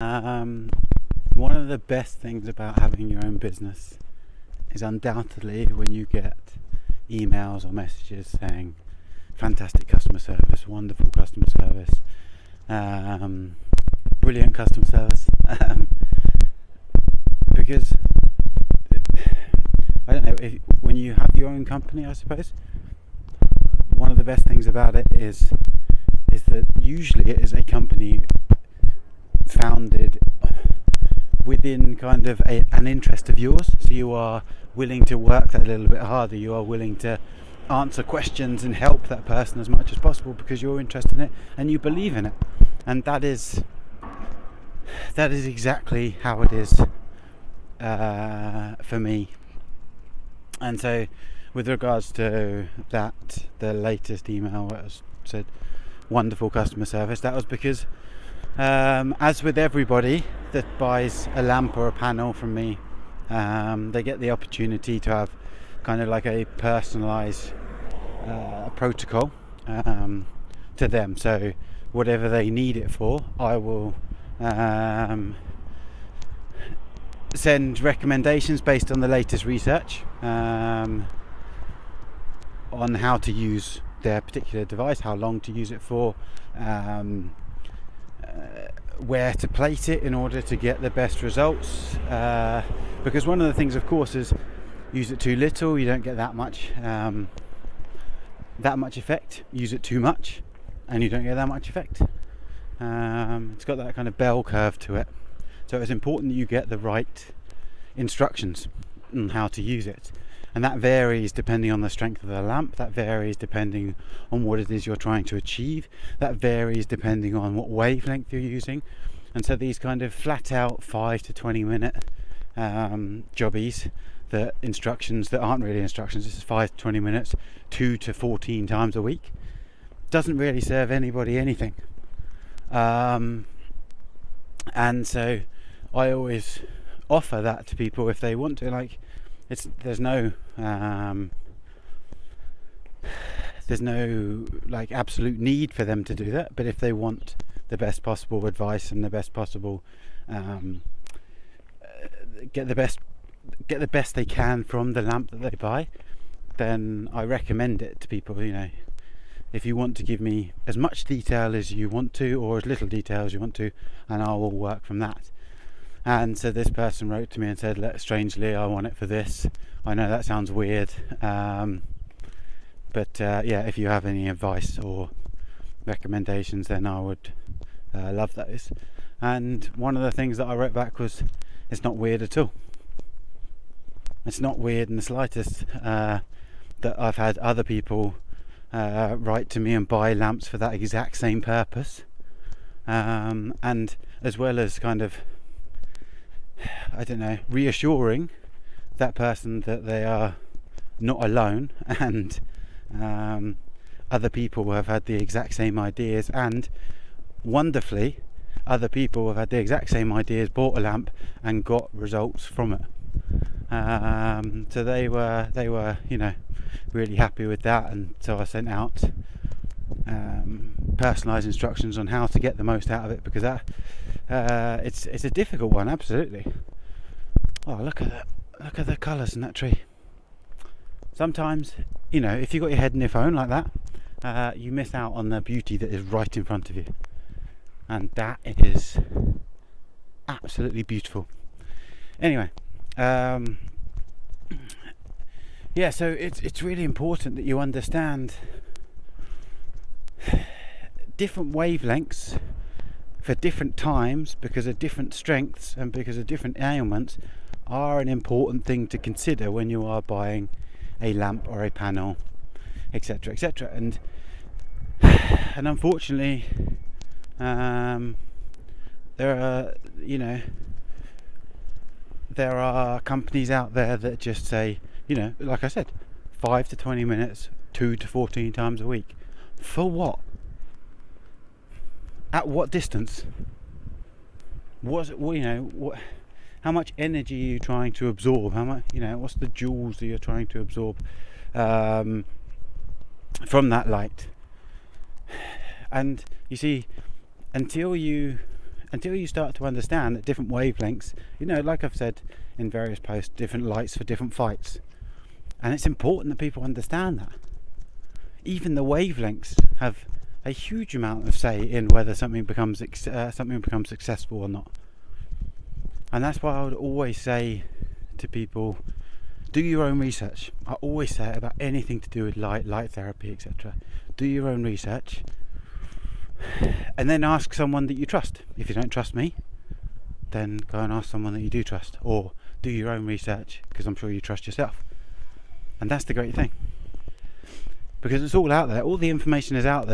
Um, One of the best things about having your own business is undoubtedly when you get emails or messages saying fantastic customer service, wonderful customer service, brilliant customer service. Because I don't know, when you have your own company, I suppose one of the best things about it is that usually it is a company founded within kind of an interest of yours, so you are willing to work that a little bit harder, you are willing to answer questions and help that person as much as possible because you're interested in it and you believe in it. And that is exactly how it is for me. And so with regards to that, the latest email that said wonderful customer service, that was because as with everybody that buys a lamp or a panel from me, they get the opportunity to have kind of like a personalised protocol to them. So whatever they need it for, I will send recommendations based on the latest research on how to use their particular device, how long to use it for, where to place it in order to get the best results, because one of the things of course is use it too little, you don't get that much effect. Use it too much and you don't get that much effect. It's got that kind of bell curve to it, so it's important that you get the right instructions on how to use it, and that varies depending on the strength of the lamp, that varies depending on what it is you're trying to achieve, that varies depending on what wavelength you're using. And so these kind of flat out 5 to 20 minute jobbies, the instructions that aren't really instructions, this is 5 to 20 minutes 2 to 14 times a week, doesn't really serve anybody anything. And so I always offer that to people if they want to. Like, there's no like absolute need for them to do that, but if they want the best possible advice and the best possible get the best they can from the lamp that they buy, then I recommend it to people. You know, if you want to give me as much detail as you want to, or as little detail as you want to, and I will work from that. And so this person wrote to me and said, strangely, I want it for this. I know that sounds weird, but if you have any advice or recommendations, then I would love those. And one of the things that I wrote back was, it's not weird at all. It's not weird in the slightest that I've had other people write to me and buy lamps for that exact same purpose, and as well as kind of, I don't know, reassuring that person that they are not alone, and other people have had the exact same ideas, and wonderfully other people have had the exact same ideas, bought a lamp and got results from it. So they were really happy with that, and so I sent out personalised instructions on how to get the most out of it, because that it's a difficult one, absolutely. Oh, look at the colours in that tree. Sometimes, if you've got your head in your phone like that, you miss out on the beauty that is right in front of you, and that is absolutely beautiful. Anyway, so it's really important that you understand different wavelengths for different times, because of different strengths and because of different ailments, are an important thing to consider when you are buying a lamp or a panel, etc., etc. And unfortunately, there are companies out there that just say, like I said, 5 to 20 minutes 2 to 14 times a week. For what? At what distance? How much energy are you trying to absorb? How much, what's the joules that you're trying to absorb from that light? And you see, until you until you start to understand that different wavelengths, like I've said in various posts, different lights for different fights. And it's important that people understand that. Even the wavelengths have a huge amount of say in whether something becomes successful or not. And that's why I would always say to people, do your own research. I always say it about anything to do with light therapy, etc. Do your own research, and then ask someone that you trust. If you don't trust me, then go and ask someone that you do trust, or do your own research, because I'm sure you trust yourself. And that's the great thing, because it's all out there. All the information is out there.